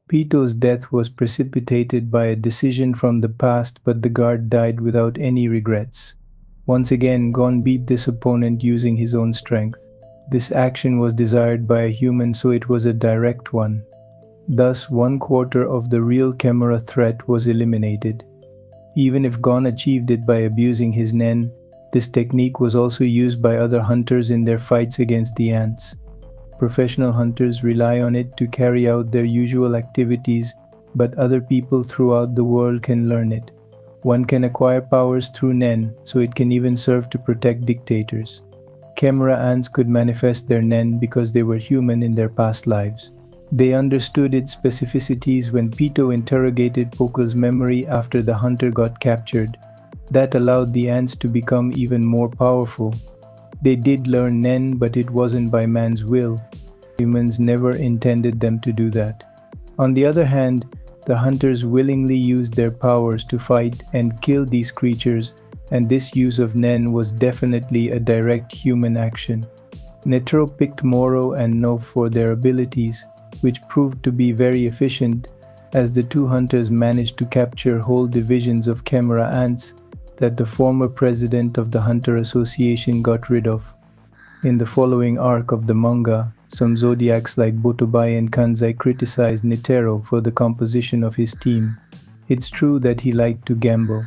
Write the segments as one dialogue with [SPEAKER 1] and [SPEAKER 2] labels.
[SPEAKER 1] Pitou's death was precipitated by a decision from the past, but the guard died without any regrets. Once again, Gon beat this opponent using his own strength. This action was desired by a human, so it was a direct one. Thus, one quarter of the real Chimera threat was eliminated. Even if Gon achieved it by abusing his Nen, this technique was also used by other hunters in their fights against the ants. Professional hunters rely on it to carry out their usual activities, but other people throughout the world can learn it. One can acquire powers through Nen, so it can even serve to protect dictators. Chimera ants could manifest their Nen because they were human in their past lives. They understood its specificities when Pitou interrogated Pokel's memory after the hunter got captured. That allowed the ants to become even more powerful. They did learn Nen, but it wasn't by man's will. Humans never intended them to do that. On the other hand, the hunters willingly used their powers to fight and kill these creatures, and this use of Nen was definitely a direct human action. Netero picked Moro and Nov for their abilities, which proved to be very efficient, as the two hunters managed to capture whole divisions of Chimera ants that the former president of the Hunter Association got rid of. In the following arc of the manga, some zodiacs like Botobai and Kanzai criticized Netero for the composition of his team. It's true that he liked to gamble.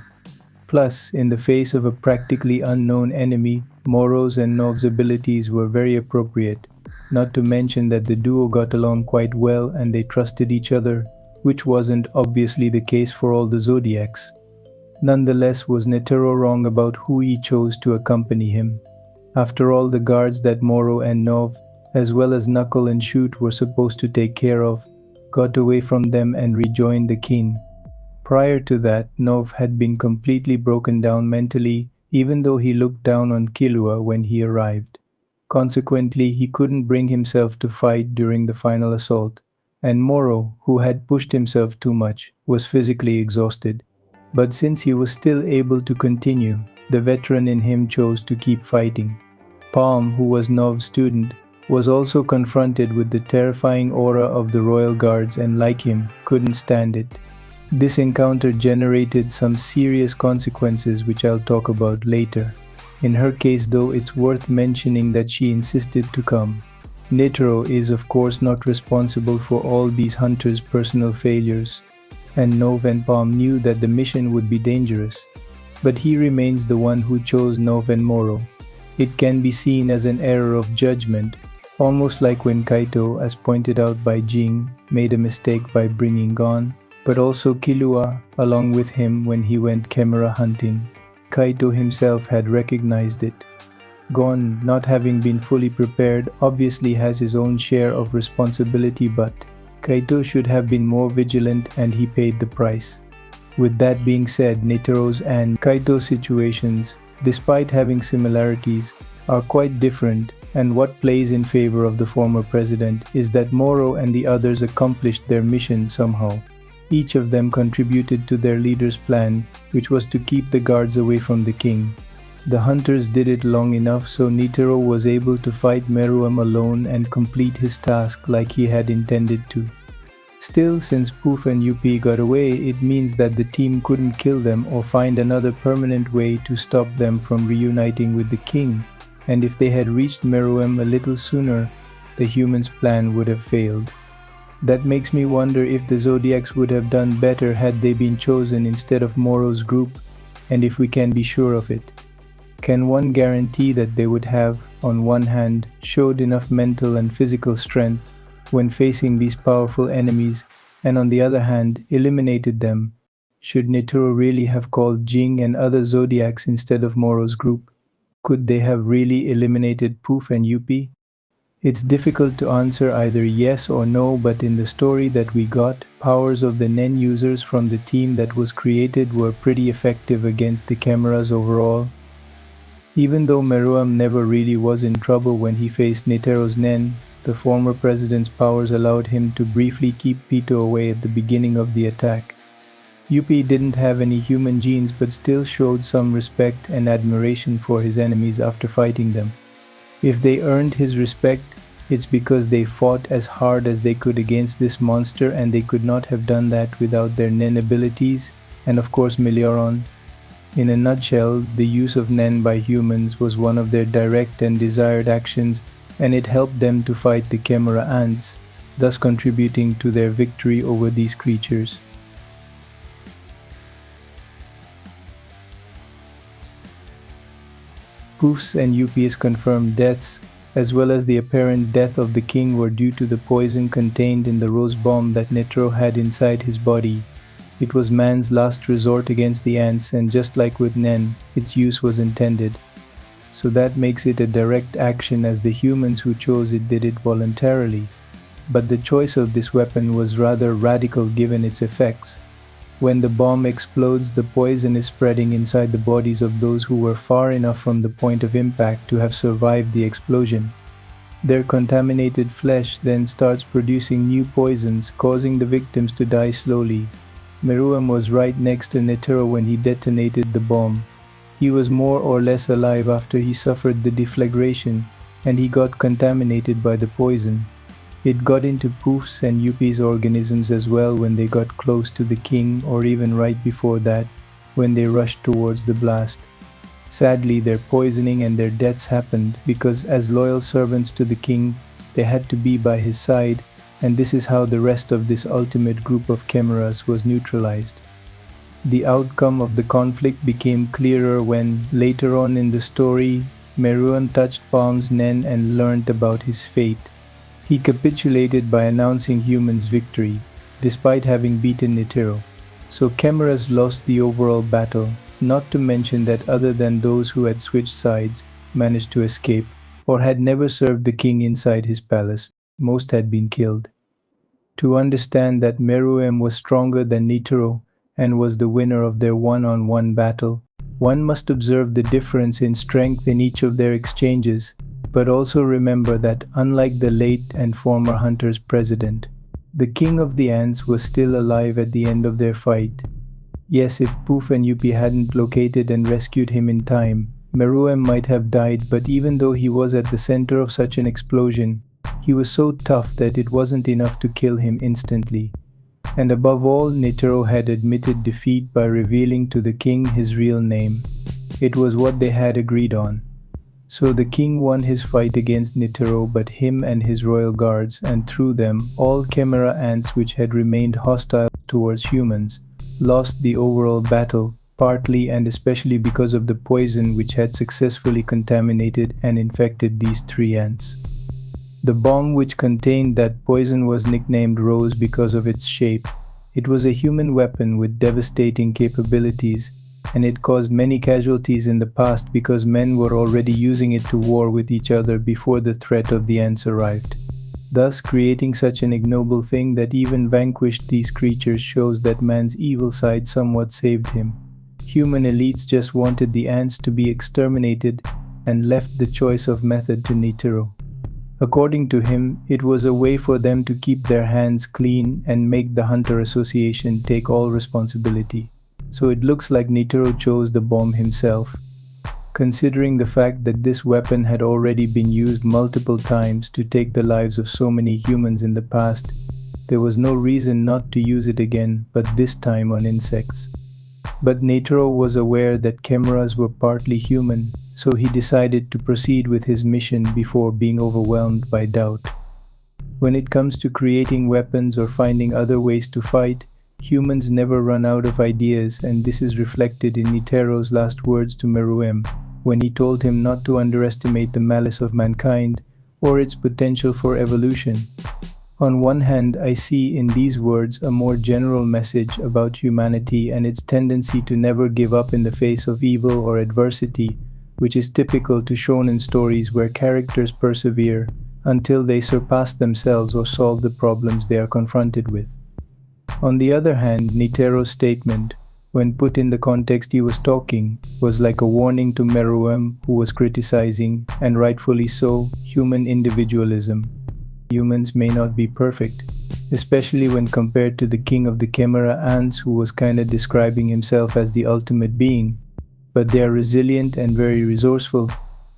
[SPEAKER 1] Plus, in the face of a practically unknown enemy, Moro's and Nov's abilities were very appropriate, not to mention that the duo got along quite well and they trusted each other, which wasn't obviously the case for all the zodiacs. Nonetheless, was Netero wrong about who he chose to accompany him? After all, the guards that Moro and Nov, as well as Knuckle and Shoot, were supposed to take care of, got away from them and rejoined the king. Prior to that, Nov had been completely broken down mentally, even though he looked down on Killua when he arrived. Consequently, he couldn't bring himself to fight during the final assault, and Moro, who had pushed himself too much, was physically exhausted. But since he was still able to continue, the veteran in him chose to keep fighting. Palm, who was Nov's student, was also confronted with the terrifying aura of the royal guards and, like him, couldn't stand it. This encounter generated some serious consequences which I'll talk about later. In her case though, it's worth mentioning that she insisted to come. Netero is of course not responsible for all these hunters' personal failures, and Nov and Palm knew that the mission would be dangerous. But he remains the one who chose Nov and Moro. It can be seen as an error of judgment, almost like when Kaito, as pointed out by Jing, made a mistake by bringing Gon, but also Killua along with him when he went Chimera hunting. Kaito himself had recognized it. Gon, not having been fully prepared, obviously has his own share of responsibility, but Kaito should have been more vigilant and he paid the price. With that being said, Netero's and Kaito's situations, despite having similarities, are quite different, and what plays in favor of the former president is that Moro and the others accomplished their mission somehow. Each of them contributed to their leader's plan, which was to keep the guards away from the king. The hunters did it long enough so Netero was able to fight Meruem alone and complete his task like he had intended to. Still, since Pouf and Youpi got away, it means that the team couldn't kill them or find another permanent way to stop them from reuniting with the king, and if they had reached Meruem a little sooner, the humans' plan would have failed. That makes me wonder if the Zodiacs would have done better had they been chosen instead of Moro's group, and if we can be sure of it. Can one guarantee that they would have, on one hand, showed enough mental and physical strength when facing these powerful enemies, and on the other hand, eliminated them? Should Netero really have called Jing and other Zodiacs instead of Moro's group? Could they have really eliminated Pouf and Youpi? It's difficult to answer either yes or no, but in the story that we got, powers of the Nen users from the team that was created were pretty effective against the Chimeras overall. Even though Meruem never really was in trouble when he faced Netero's Nen, the former president's powers allowed him to briefly keep Pitou away at the beginning of the attack. Youpi didn't have any human genes but still showed some respect and admiration for his enemies after fighting them. If they earned his respect, It's because they fought as hard as they could against this monster, and they could not have done that without their Nen abilities, and of course Meleoron. In a nutshell, the use of Nen by humans was one of their direct and desired actions, and it helped them to fight the Chimera ants, thus contributing to their victory over these creatures. Pouf's and Youpi's confirmed deaths, as well as the apparent death of the king, were due to the poison contained in the rose bomb that Netero had inside his body. It was man's last resort against the ants, and just like with Nen, its use was intended. So that makes it a direct action, as the humans who chose it did it voluntarily. But the choice of this weapon was rather radical given its effects. When the bomb explodes, the poison is spreading inside the bodies of those who were far enough from the point of impact to have survived the explosion. Their contaminated flesh then starts producing new poisons, causing the victims to die slowly. Meruem was right next to Netero when he detonated the bomb. He was more or less alive after he suffered the deflagration, and he got contaminated by the poison. It got into Pouf's and Youpi's organisms as well when they got close to the king, or even right before that, when they rushed towards the blast. Sadly, their poisoning and their deaths happened because, as loyal servants to the king, they had to be by his side, and this is how the rest of this ultimate group of Chimeras was neutralized. The outcome of the conflict became clearer when, later on in the story, Meruem touched Palm's Nen and learned about his fate. He capitulated by announcing humans' victory, despite having beaten Netero. So Chimeras lost the overall battle, not to mention that other than those who had switched sides, managed to escape, or had never served the king inside his palace, most had been killed. To understand that Meruem was stronger than Netero, and was the winner of their one-on-one battle, one must observe the difference in strength in each of their exchanges, but also remember that unlike the late and former Hunter's president, the king of the ants was still alive at the end of their fight. Yes, if Pouf and Youpi hadn't located and rescued him in time, Meruem might have died, but even though he was at the center of such an explosion, he was so tough that it wasn't enough to kill him instantly. And above all, Netero had admitted defeat by revealing to the king his real name. It was what they had agreed on. So the king won his fight against Netero, but him and his royal guards, and through them, all Chimera ants which had remained hostile towards humans, lost the overall battle, partly and especially because of the poison which had successfully contaminated and infected these three ants. The bomb which contained that poison was nicknamed Rose because of its shape. It was a human weapon with devastating capabilities, and it caused many casualties in the past because men were already using it to war with each other before the threat of the ants arrived. Thus, creating such an ignoble thing that even vanquished these creatures shows that man's evil side somewhat saved him. Human elites just wanted the ants to be exterminated and left the choice of method to Netero. According to him, it was a way for them to keep their hands clean and make the Hunter Association take all responsibility. So it looks like Netero chose the bomb himself. Considering the fact that this weapon had already been used multiple times to take the lives of so many humans in the past, there was no reason not to use it again, but this time on insects. But Netero was aware that Chimeras were partly human, so he decided to proceed with his mission before being overwhelmed by doubt. When it comes to creating weapons or finding other ways to fight, humans never run out of ideas, and this is reflected in Netero's last words to Meruem, when he told him not to underestimate the malice of mankind or its potential for evolution. On one hand, I see in these words a more general message about humanity and its tendency to never give up in the face of evil or adversity, which is typical to shonen stories where characters persevere until they surpass themselves or solve the problems they are confronted with. On the other hand, Netero's statement, when put in the context he was talking, was like a warning to Meruem, who was criticizing, and rightfully so, human individualism. Humans may not be perfect, especially when compared to the king of the Chimera ants, who was kinda describing himself as the ultimate being, but they are resilient and very resourceful.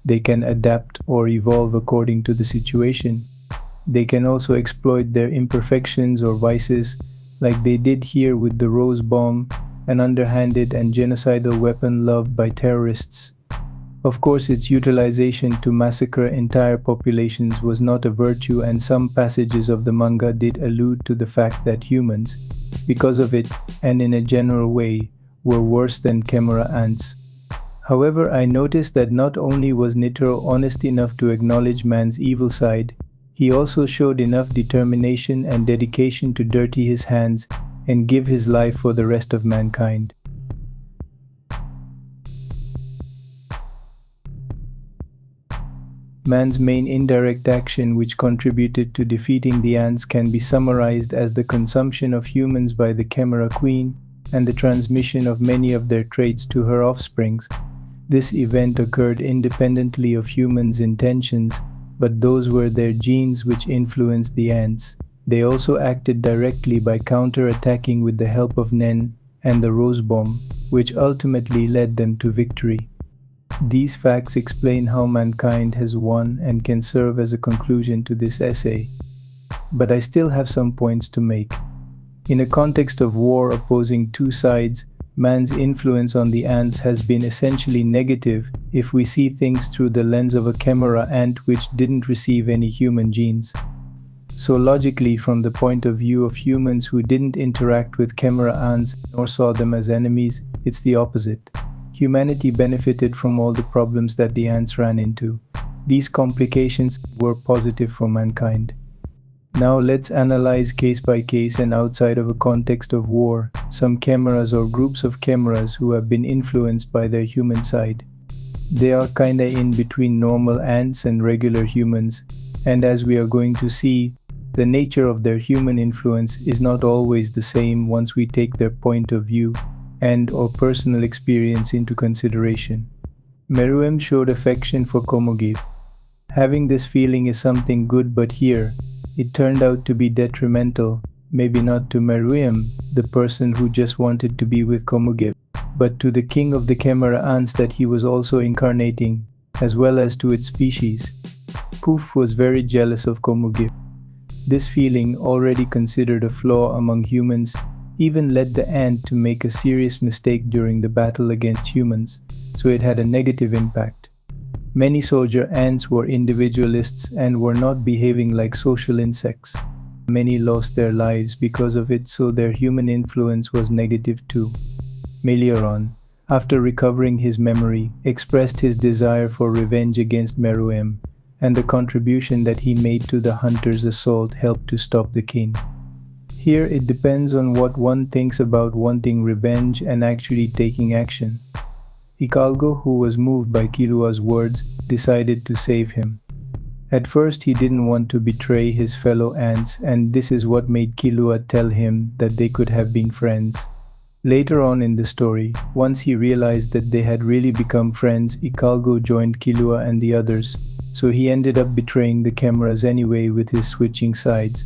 [SPEAKER 1] They can adapt or evolve according to the situation. They can also exploit their imperfections or vices, like they did here with the rose bomb, an underhanded and genocidal weapon loved by terrorists. Of course, its utilization to massacre entire populations was not a virtue, and some passages of the manga did allude to the fact that humans, because of it, and in a general way, were worse than Chimera ants. However, I noticed that not only was Nitro honest enough to acknowledge man's evil side, he also showed enough determination and dedication to dirty his hands and give his life for the rest of mankind. Man's main indirect action which contributed to defeating the ants can be summarized as the consumption of humans by the Chimera Queen and the transmission of many of their traits to her offsprings. This event occurred independently of humans' intentions, but those were their genes which influenced the ants. They also acted directly by counter-attacking with the help of Nen and the Rose Bomb, which ultimately led them to victory. These facts explain how mankind has won and can serve as a conclusion to this essay. But I still have some points to make. In a context of war opposing two sides, man's influence on the ants has been essentially negative if we see things through the lens of a Chimera ant which didn't receive any human genes. So logically, from the point of view of humans who didn't interact with Chimera ants nor saw them as enemies, it's the opposite. Humanity benefited from all the problems that the ants ran into. These complications were positive for mankind. Now let's analyze case by case and outside of a context of war, some chimeras or groups of chimeras who have been influenced by their human side. They are kinda in between normal ants and regular humans, and as we are going to see, the nature of their human influence is not always the same once we take their point of view and or personal experience into consideration. Meruem showed affection for Komugi. Having this feeling is something good, but here, it turned out to be detrimental, maybe not to Meruem, the person who just wanted to be with Komugi, but to the king of the Chimera ants that he was also incarnating, as well as to its species. Pouf was very jealous of Komugi. This feeling, already considered a flaw among humans, even led the ant to make a serious mistake during the battle against humans, so it had a negative impact. Many soldier ants were individualists and were not behaving like social insects. Many lost their lives because of it, so their human influence was negative too. Meleoron, after recovering his memory, expressed his desire for revenge against Meruem, and the contribution that he made to the hunter's assault helped to stop the king. Here it depends on what one thinks about wanting revenge and actually taking action. Ikalgo, who was moved by Killua's words, decided to save him. At first he didn't want to betray his fellow ants, and this is what made Killua tell him that they could have been friends. Later on in the story, once he realized that they had really become friends, Ikalgo joined Killua and the others, so he ended up betraying the Chimeras anyway with his switching sides.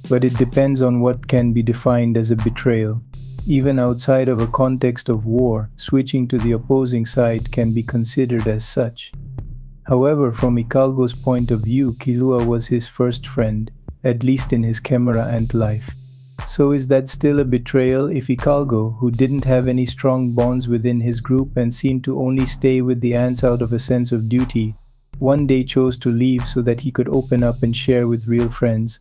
[SPEAKER 1] But it depends on what can be defined as a betrayal. Even outside of a context of war, switching to the opposing side can be considered as such. However, from Ikalgo's point of view, Killua was his first friend, at least in his Chimera ant life. So is that still a betrayal if Ikalgo, who didn't have any strong bonds within his group and seemed to only stay with the ants out of a sense of duty, one day chose to leave so that he could open up and share with real friends?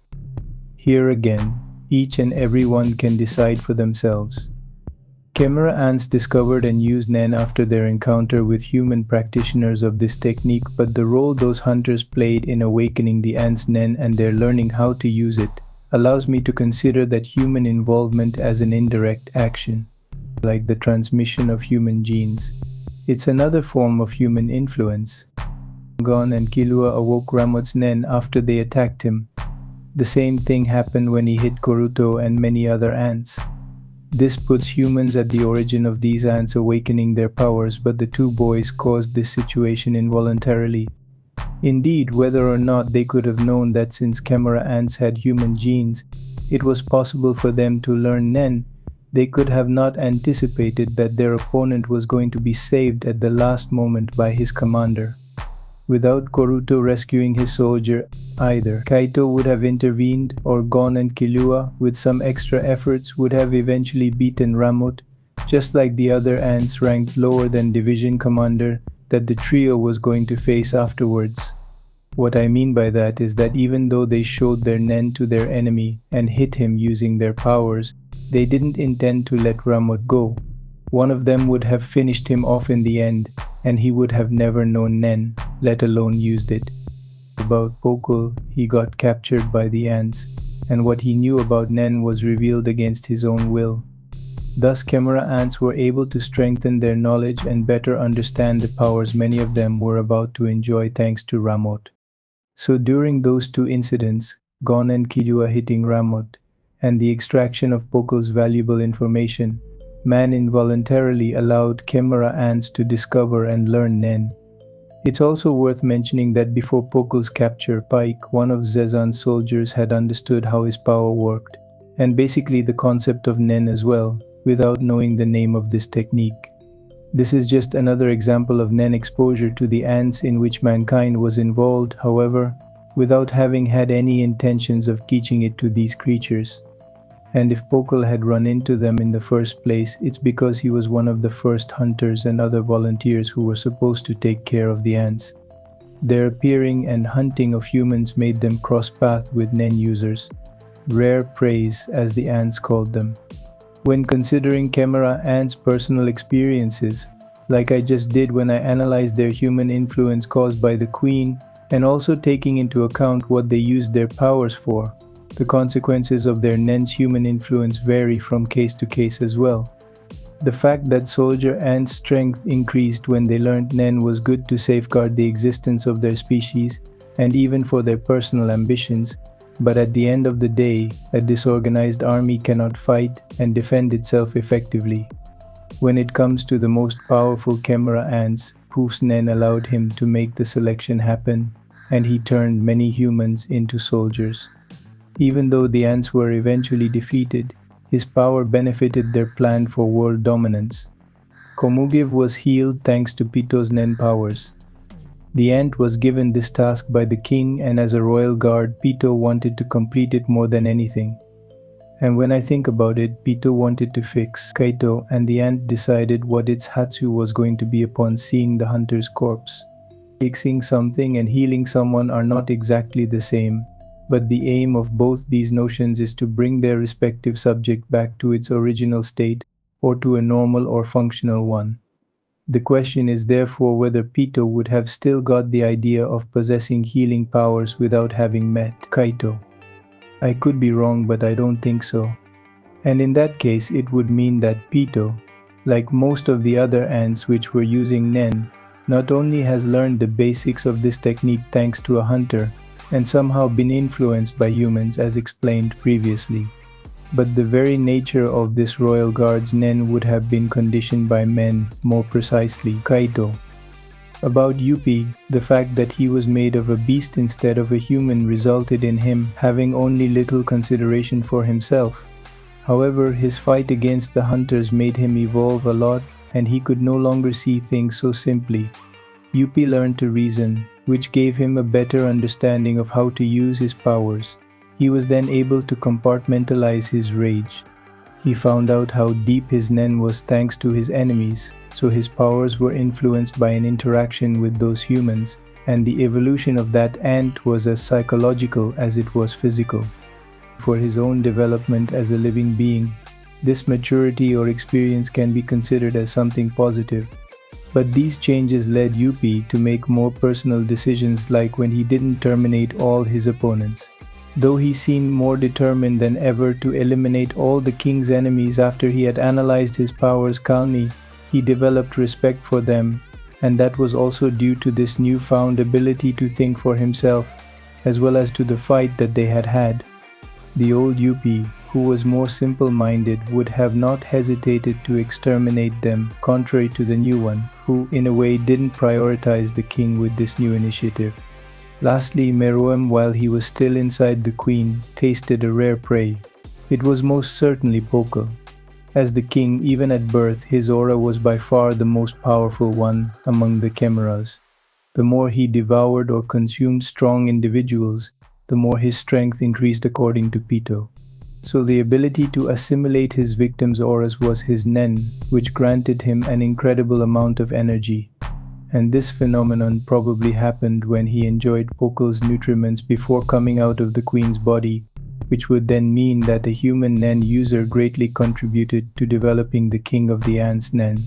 [SPEAKER 1] Here again, each and every one can decide for themselves. Chimera ants discovered and used Nen after their encounter with human practitioners of this technique, but the role those hunters played in awakening the ants' Nen and their learning how to use it allows me to consider that human involvement as an indirect action, like the transmission of human genes. It's another form of human influence. Gon and Killua awoke Ramot's Nen after they attacked him. The same thing happened when he hit Koruto and many other ants. This puts humans at the origin of these ants awakening their powers, but the two boys caused this situation involuntarily. Indeed, whether or not they could have known that since Chimera ants had human genes, it was possible for them to learn Nen, they could have not anticipated that their opponent was going to be saved at the last moment by his commander. Without Koruto rescuing his soldier, either. Kaito would have intervened, or Gon and Killua, with some extra efforts, would have eventually beaten Ramot, just like the other ants ranked lower than division commander that the trio was going to face afterwards. What I mean by that is that even though they showed their nen to their enemy and hit him using their powers, they didn't intend to let Ramot go. One of them would have finished him off in the end, and he would have never known nen, let alone used it. About Pokul, he got captured by the ants, and what he knew about nen was revealed against his own will. Thus Chimera ants were able to strengthen their knowledge and better understand the powers many of them were about to enjoy thanks to Ramot. So during those two incidents, Gon and Killua hitting Ramot, and the extraction of Pokul's valuable information, man involuntarily allowed Chimera ants to discover and learn nen. It's also worth mentioning that before Pokul's capture, Pike, one of Zezan's soldiers, had understood how his power worked, and basically the concept of nen as well, without knowing the name of this technique. This is just another example of nen exposure to the ants in which mankind was involved, however, without having had any intentions of teaching it to these creatures. And if Pokul had run into them in the first place, it's because he was one of the first hunters and other volunteers who were supposed to take care of the ants. Their appearing and hunting of humans made them cross paths with nen users, rare preys as the ants called them. When considering Chimera ants' personal experiences, like I just did when I analyzed their human influence caused by the Queen, and also taking into account what they used their powers for, the consequences of their nen's human influence vary from case to case as well. The fact that soldier ants' strength increased when they learned nen was good to safeguard the existence of their species, and even for their personal ambitions. But at the end of the day, a disorganized army cannot fight and defend itself effectively. When it comes to the most powerful Chimera ants, Pouf's nen allowed him to make the selection happen, and he turned many humans into soldiers. Even though the ants were eventually defeated, his power benefited their plan for world dominance. Komugiv was healed thanks to Pitou's nen powers. The ant was given this task by the king, and as a royal guard, Pitou wanted to complete it more than anything. And when I think about it, Pitou wanted to fix Kaito, and the ant decided what its Hatsu was going to be upon seeing the hunter's corpse. Fixing something and healing someone are not exactly the same, but the aim of both these notions is to bring their respective subject back to its original state, or to a normal or functional one. The question is therefore whether Pitou would have still got the idea of possessing healing powers without having met Kaito. I could be wrong, but I don't think so. And in that case, it would mean that Pitou, like most of the other ants which were using nen, not only has learned the basics of this technique thanks to a hunter, and somehow been influenced by humans as explained previously, but the very nature of this royal guard's nen would have been conditioned by men, more precisely Kaito. About Youpi, the fact that he was made of a beast instead of a human resulted in him having only little consideration for himself. However, his fight against the hunters made him evolve a lot, and he could no longer see things so simply. Youpi learned to reason, which gave him a better understanding of how to use his powers. He was then able to compartmentalize his rage. He found out how deep his nen was thanks to his enemies, so his powers were influenced by an interaction with those humans, and the evolution of that ant was as psychological as it was physical. For his own development as a living being, this maturity or experience can be considered as something positive. But these changes led Youpi to make more personal decisions, like when he didn't terminate all his opponents. Though he seemed more determined than ever to eliminate all the king's enemies after he had analyzed his powers calmly, he developed respect for them, and that was also due to this newfound ability to think for himself, as well as to the fight that they had had. The old Youpi, who was more simple-minded, would have not hesitated to exterminate them, contrary to the new one, who in a way didn't prioritize the king with this new initiative. Lastly, Meruem, while he was still inside the queen, tasted a rare prey. It was most certainly Pokul. As the king, even at birth, his aura was by far the most powerful one among the Chimeras. The more he devoured or consumed strong individuals, the more his strength increased according to Pitou. So the ability to assimilate his victims' auras was his nen, which granted him an incredible amount of energy. And this phenomenon probably happened when he enjoyed Pokel's nutriments before coming out of the queen's body, which would then mean that a human nen user greatly contributed to developing the king of the ants nen.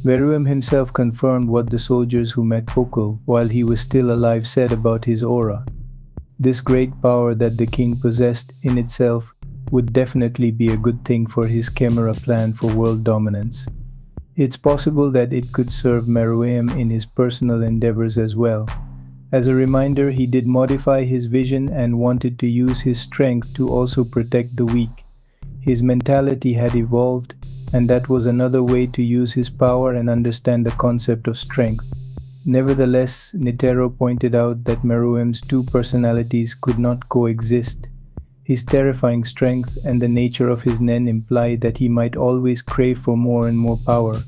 [SPEAKER 1] Meruem himself confirmed what the soldiers who met Pokel while he was still alive said about his aura. This great power that the king possessed in itself would definitely be a good thing for his Chimera plan for world dominance. It's possible that it could serve Meruem in his personal endeavors as well. As a reminder, he did modify his vision and wanted to use his strength to also protect the weak. His mentality had evolved, and that was another way to use his power and understand the concept of strength. Nevertheless, Nitero pointed out that Meruem's two personalities could not coexist. His terrifying strength and the nature of his nen implied that he might always crave for more and more power.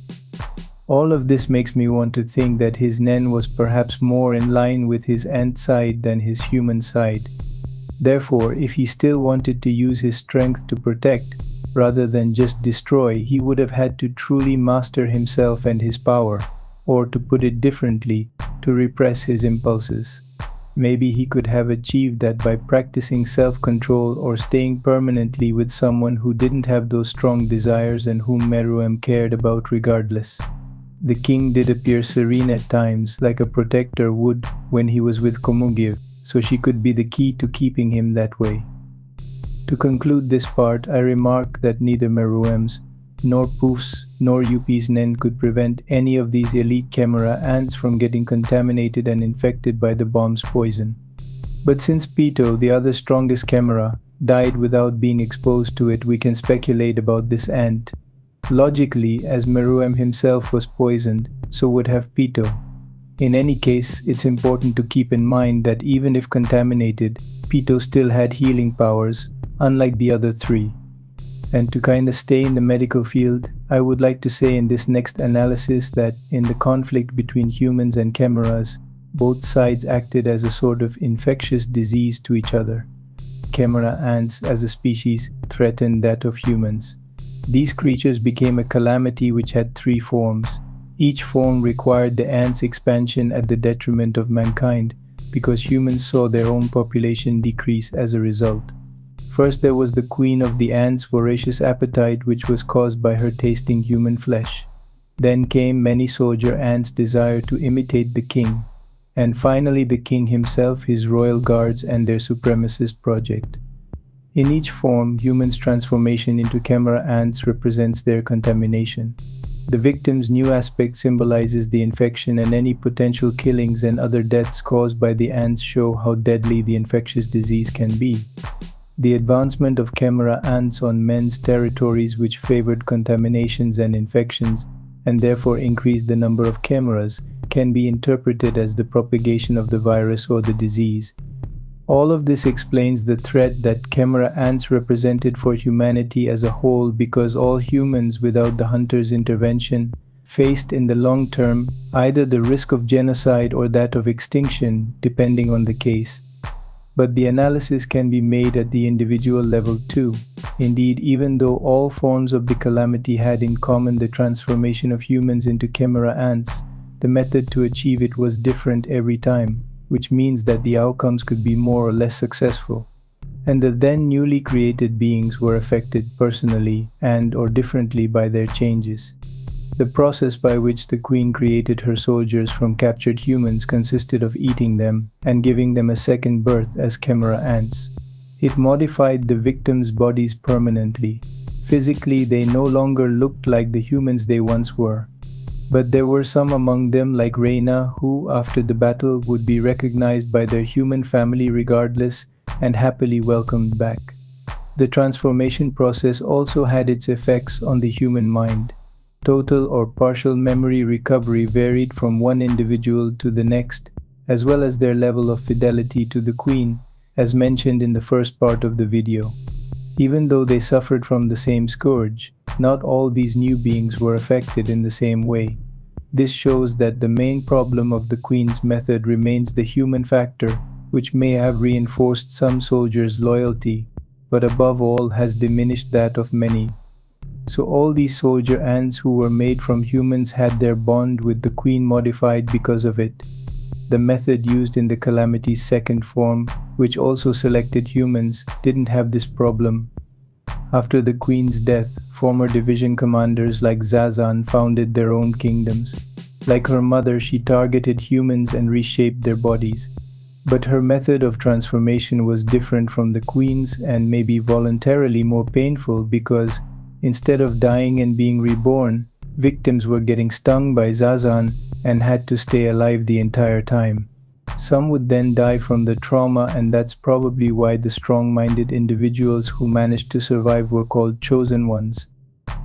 [SPEAKER 1] All of this makes me want to think that his nen was perhaps more in line with his ant side than his human side. Therefore, if he still wanted to use his strength to protect, rather than just destroy, he would have had to truly master himself and his power, or to put it differently, to repress his impulses. Maybe he could have achieved that by practicing self-control or staying permanently with someone who didn't have those strong desires and whom Meruem cared about regardless. The king did appear serene at times, like a protector would when he was with Komugiv, so she could be the key to keeping him that way. To conclude this part, I remark that neither Meruem's, nor Pouf's, nor Youpi's nen could prevent any of these elite Chimera ants from getting contaminated and infected by the bomb's poison. But since Pitou, the other strongest Chimera, died without being exposed to it, we can speculate about this ant. Logically, as Meruem himself was poisoned, so would have Pitou. In any case, it's important to keep in mind that even if contaminated, Pitou still had healing powers, unlike the other three. And to kinda stay in the medical field, I would like to say in this next analysis that in the conflict between humans and chimeras, both sides acted as a sort of infectious disease to each other. Chimera ants as a species threatened that of humans. These creatures became a calamity which had three forms. Each form required the ants' expansion at the detriment of mankind, because humans saw their own population decrease as a result. First there was the queen of the ants' voracious appetite, which was caused by her tasting human flesh. Then came many soldier ants' desire to imitate the king. And finally the king himself, his royal guards, and their supremacist project. In each form, humans' transformation into Chimera ants represents their contamination. The victim's new aspect symbolizes the infection, and any potential killings and other deaths caused by the ants show how deadly the infectious disease can be. The advancement of Chimera ants on men's territories, which favored contaminations and infections, and therefore increased the number of chimeras, can be interpreted as the propagation of the virus or the disease. All of this explains the threat that Chimera ants represented for humanity as a whole, because all humans without the hunter's intervention faced in the long term either the risk of genocide or that of extinction, depending on the case. But the analysis can be made at the individual level too. Indeed, even though all forms of the calamity had in common the transformation of humans into Chimera ants, the method to achieve it was different every time, which means that the outcomes could be more or less successful. And the then newly created beings were affected personally and or differently by their changes. The process by which the queen created her soldiers from captured humans consisted of eating them and giving them a second birth as Chimera ants. It modified the victims' bodies permanently. Physically, they no longer looked like the humans they once were. But there were some among them, like Reina, who, after the battle, would be recognized by their human family regardless and happily welcomed back. The transformation process also had its effects on the human mind. Total or partial memory recovery varied from one individual to the next, as well as their level of fidelity to the queen, as mentioned in the first part of the video. Even though they suffered from the same scourge, not all these new beings were affected in the same way. This shows that the main problem of the queen's method remains the human factor, which may have reinforced some soldiers' loyalty, but above all has diminished that of many. So all these soldier ants who were made from humans had their bond with the queen modified because of it. The method used in the Calamity's second form, which also selected humans, didn't have this problem. After the queen's death, former division commanders like Zazan founded their own kingdoms. Like her mother, she targeted humans and reshaped their bodies. But her method of transformation was different from the queen's and maybe voluntarily more painful because, instead of dying and being reborn, victims were getting stung by Zazan and had to stay alive the entire time. Some would then die from the trauma, and that's probably why the strong-minded individuals who managed to survive were called chosen ones.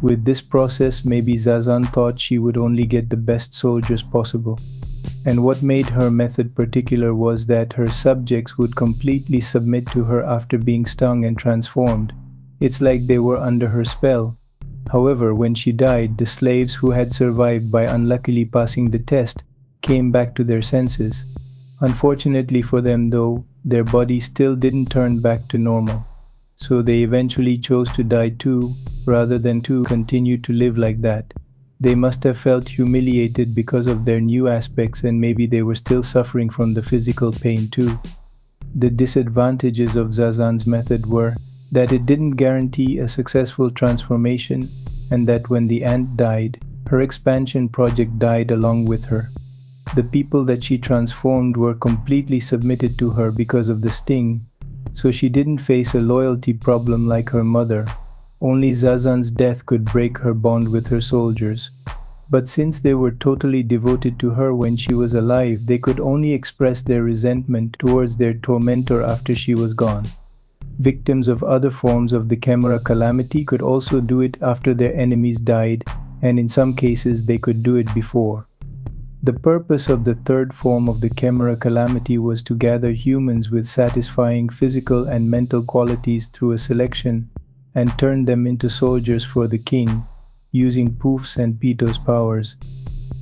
[SPEAKER 1] With this process, maybe Zazan thought she would only get the best soldiers possible. And what made her method particular was that her subjects would completely submit to her after being stung and transformed. It's like they were under her spell. However, when she died, the slaves who had survived by unluckily passing the test came back to their senses. Unfortunately for them though, their bodies still didn't turn back to normal. So they eventually chose to die too, rather than to continue to live like that. They must have felt humiliated because of their new aspects, and maybe they were still suffering from the physical pain too. The disadvantages of Zazan's method were that it didn't guarantee a successful transformation, and that when the ant died, her expansion project died along with her. The people that she transformed were completely submitted to her because of the sting, so she didn't face a loyalty problem like her mother. Only Zazan's death could break her bond with her soldiers. But since they were totally devoted to her when she was alive, they could only express their resentment towards their tormentor after she was gone. Victims of other forms of the Chimera Calamity could also do it after their enemies died, and in some cases they could do it before. The purpose of the third form of the Chimera Calamity was to gather humans with satisfying physical and mental qualities through a selection and turn them into soldiers for the king, using Pouf's and Pitou's powers.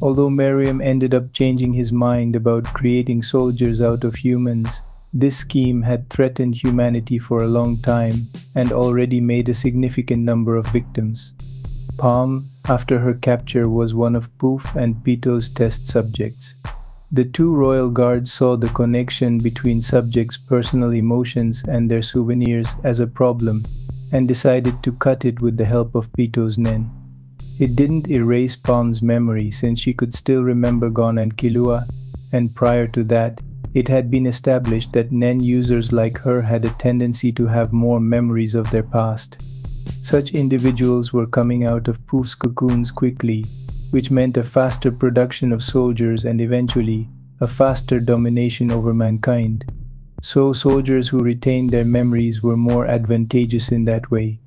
[SPEAKER 1] Although Meruem ended up changing his mind about creating soldiers out of humans, this scheme had threatened humanity for a long time and already made a significant number of victims. Palm, after her capture, was one of Pouf and Pitou's test subjects. The two royal guards saw the connection between subjects' personal emotions and their souvenirs as a problem and decided to cut it with the help of Pitou's Nen. It didn't erase Palm's memory since she could still remember Gon and Killua, and prior to that, it had been established that Nen users like her had a tendency to have more memories of their past. Such individuals were coming out of Pouf's cocoons quickly, which meant a faster production of soldiers and eventually a faster domination over mankind. So soldiers who retained their memories were more advantageous in that way.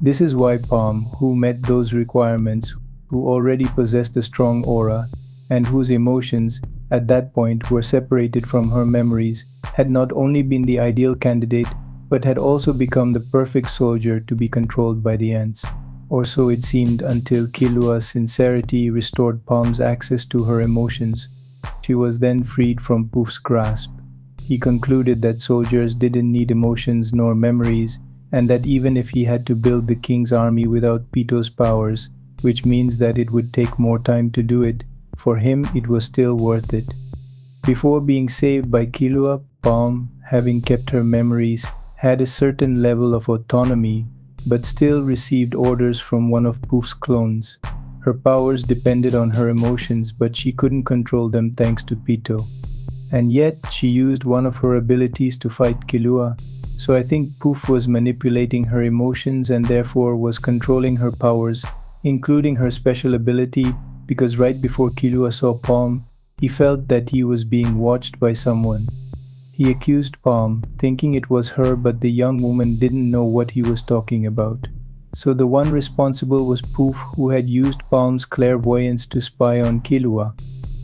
[SPEAKER 1] This is why Palm, who met those requirements, who already possessed a strong aura, and whose emotions, at that point, were separated from her memories, had not only been the ideal candidate, but had also become the perfect soldier to be controlled by the ants. Or so it seemed until Killua's sincerity restored Palm's access to her emotions. She was then freed from Pouf's grasp. He concluded that soldiers didn't need emotions nor memories, and that even if he had to build the king's army without Pitou's powers, which means that it would take more time to do it, for him it was still worth it. Before being saved by Killua, Palm, having kept her memories, had a certain level of autonomy, but still received orders from one of Pouf's clones. Her powers depended on her emotions, but she couldn't control them thanks to Pitou. And yet, she used one of her abilities to fight Killua, so I think Pouf was manipulating her emotions and therefore was controlling her powers, including her special ability, because right before Killua saw Palm, he felt that he was being watched by someone. He accused Palm, thinking it was her, but the young woman didn't know what he was talking about. So the one responsible was Pouf, who had used Palm's clairvoyance to spy on Killua.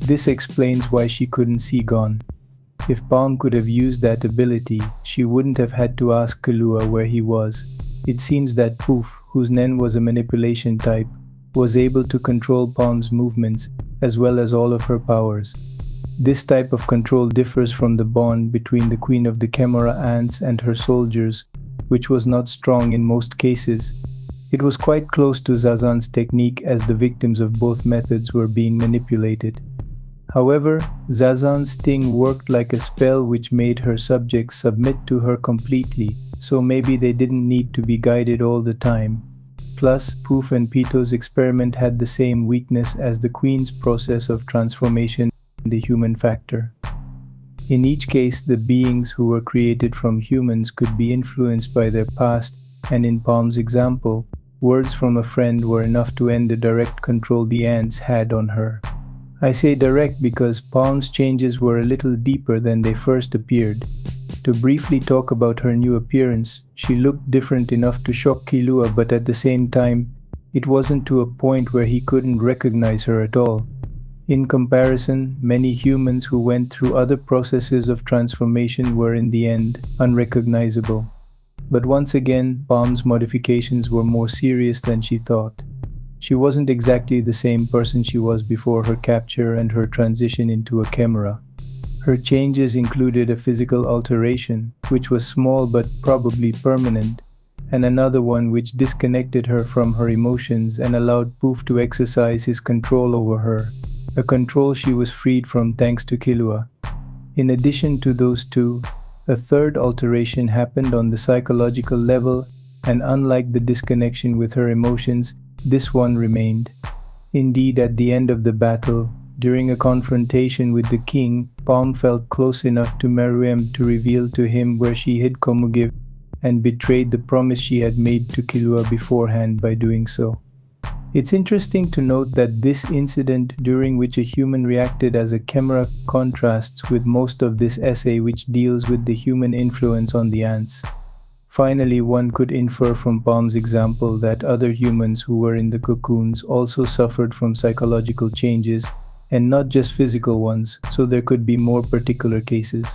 [SPEAKER 1] This explains why she couldn't see Gon. If Palm could have used that ability, she wouldn't have had to ask Killua where he was. It seems that Pouf, whose Nen was a manipulation type, was able to control Palm's movements as well as all of her powers. This type of control differs from the bond between the queen of the Chimera ants and her soldiers, which was not strong in most cases. It was quite close to Zazan's technique as the victims of both methods were being manipulated. However, Zazan's sting worked like a spell which made her subjects submit to her completely, so maybe they didn't need to be guided all the time. Plus, Pouf and Pitou's experiment had the same weakness as the queen's process of transformation, the human factor. In each case, the beings who were created from humans could be influenced by their past, and in Palm's example, words from a friend were enough to end the direct control the ants had on her. I say direct because Palm's changes were a little deeper than they first appeared. To briefly talk about her new appearance, she looked different enough to shock Killua, but at the same time, it wasn't to a point where he couldn't recognize her at all. In comparison, many humans who went through other processes of transformation were in the end unrecognizable. But once again, Palm's modifications were more serious than she thought. She wasn't exactly the same person she was before her capture and her transition into a chimera. Her changes included a physical alteration, which was small but probably permanent, and another one which disconnected her from her emotions and allowed Pouf to exercise his control over her, a control she was freed from thanks to Killua. In addition to those two, a third alteration happened on the psychological level, and unlike the disconnection with her emotions, this one remained. Indeed, at the end of the battle, during a confrontation with the king, Palm felt close enough to Meruem to reveal to him where she hid Komugi and betrayed the promise she had made to Killua beforehand by doing so. It's interesting to note that this incident during which a human reacted as a chimera contrasts with most of this essay which deals with the human influence on the ants. Finally, one could infer from Palm's example that other humans who were in the cocoons also suffered from psychological changes, and not just physical ones, so there could be more particular cases.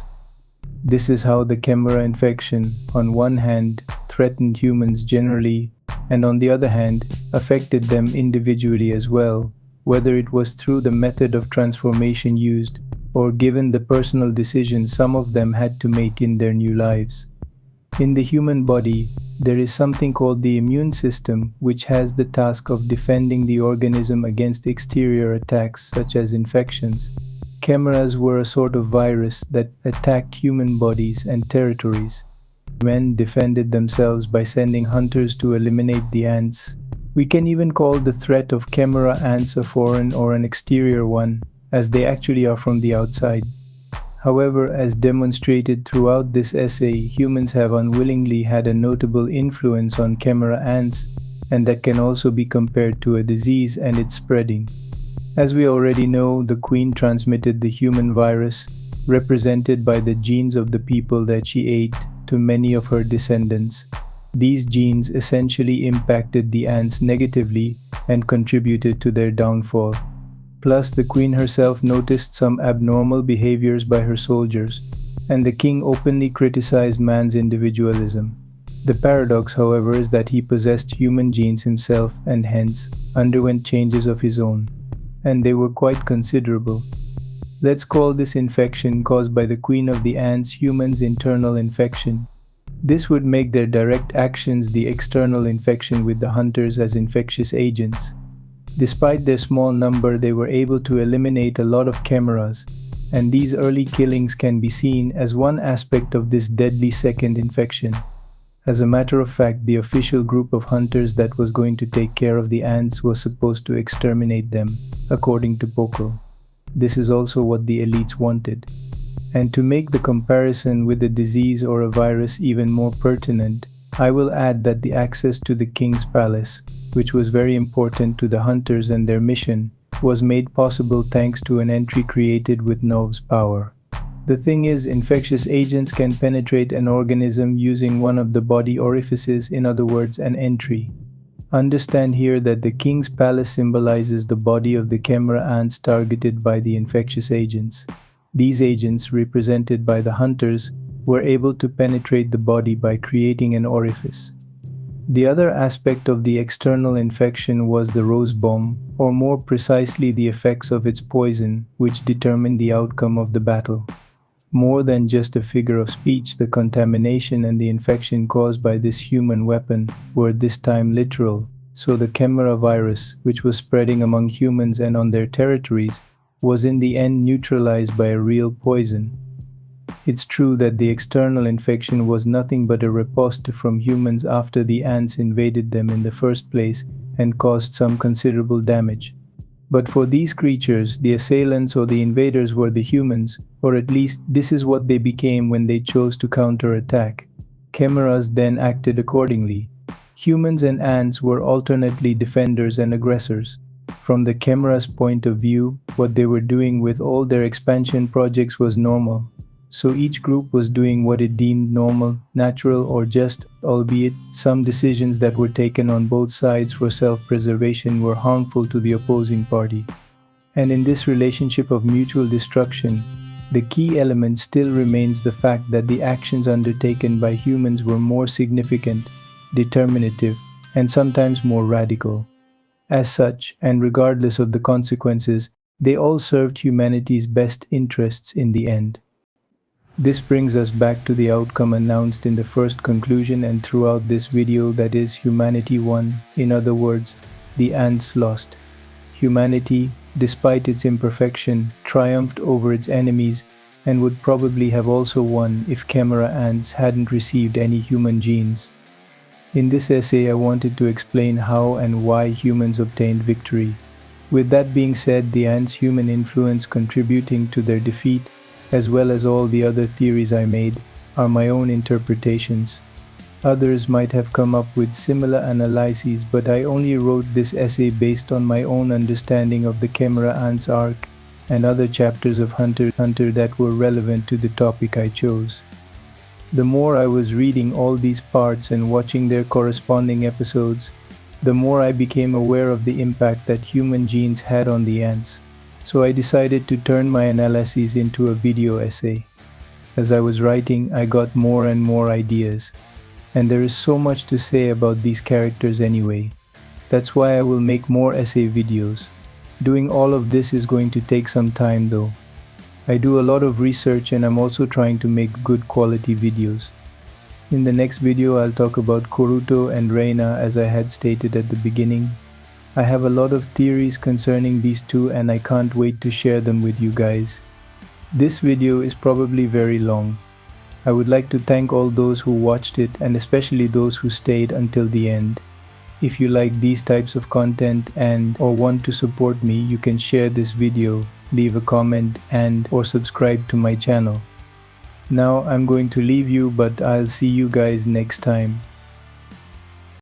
[SPEAKER 1] This is how the Chimera infection, on one hand, threatened humans generally, and on the other hand, affected them individually as well, whether it was through the method of transformation used, or given the personal decisions some of them had to make in their new lives. In the human body, there is something called the immune system, which has the task of defending the organism against exterior attacks such as infections. Chimeras were a sort of virus that attacked human bodies and territories. Men defended themselves by sending hunters to eliminate the ants. We can even call the threat of chimera ants a foreign or an exterior one, as they actually are from the outside. However, as demonstrated throughout this essay, humans have unwillingly had a notable influence on chimera ants, and that can also be compared to a disease and its spreading. As we already know, the queen transmitted the human virus, represented by the genes of the people that she ate, to many of her descendants. These genes essentially impacted the ants negatively and contributed to their downfall. Plus, the queen herself noticed some abnormal behaviors by her soldiers, and the king openly criticized man's individualism. The paradox, however, is that he possessed human genes himself and hence underwent changes of his own, and they were quite considerable. Let's call this infection caused by the queen of the ants humans' internal infection. This would make their direct actions the external infection with the hunters as infectious agents. Despite their small number, they were able to eliminate a lot of chimeras, and these early killings can be seen as one aspect of this deadly second infection. As a matter of fact, the official group of hunters that was going to take care of the ants was supposed to exterminate them, according to Poco. This is also what the elites wanted. And to make the comparison with a disease or a virus even more pertinent, I will add that the access to the king's palace, which was very important to the hunters and their mission, was made possible thanks to an entry created with Nov's power. The thing is, infectious agents can penetrate an organism using one of the body orifices, in other words, an entry. Understand here that the king's palace symbolizes the body of the chimera ants targeted by the infectious agents. These agents, represented by the hunters, were able to penetrate the body by creating an orifice. The other aspect of the external infection was the rose bomb, or more precisely the effects of its poison, which determined the outcome of the battle. More than just a figure of speech, the contamination and the infection caused by this human weapon were this time literal. So the Chimera virus, which was spreading among humans and on their territories, was in the end neutralized by a real poison. It's true that the external infection was nothing but a riposte from humans after the ants invaded them in the first place and caused some considerable damage. But for these creatures, the assailants or the invaders were the humans, or at least this is what they became when they chose to counterattack. Chimeras then acted accordingly. Humans and ants were alternately defenders and aggressors. From the Chimera's point of view, what they were doing with all their expansion projects was normal. So each group was doing what it deemed normal, natural, or just, albeit some decisions that were taken on both sides for self-preservation were harmful to the opposing party. And in this relationship of mutual destruction, the key element still remains the fact that the actions undertaken by humans were more significant, determinative, and sometimes more radical. As such, and regardless of the consequences, they all served humanity's best interests in the end. This brings us back to the outcome announced in the first conclusion and throughout this video, that is, humanity won. In other words, the ants lost. Humanity, despite its imperfection, triumphed over its enemies and would probably have also won if Chimera ants hadn't received any human genes. In this essay, I wanted to explain how and why humans obtained victory. With that being said, the ants' human influence contributing to their defeat, as well as all the other theories I made, are my own interpretations. Others might have come up with similar analyses, but I only wrote this essay based on my own understanding of the Chimera ants arc and other chapters of Hunter x Hunter that were relevant to the topic I chose. The more I was reading all these parts and watching their corresponding episodes, the more I became aware of the impact that human genes had on the ants. So I decided to turn my analyses into a video essay. As I was writing, I got more and more ideas. And there is so much to say about these characters anyway. That's why I will make more essay videos. Doing all of this is going to take some time though. I do a lot of research and I'm also trying to make good quality videos. In the next video, I'll talk about Koruto and Reina, as I had stated at the beginning. I have a lot of theories concerning these two and I can't wait to share them with you guys. This video is probably very long. I would like to thank all those who watched it and especially those who stayed until the end. If you like these types of content or want to support me, you can share this video, leave a comment or subscribe to my channel. Now I'm going to leave you, but I'll see you guys next time.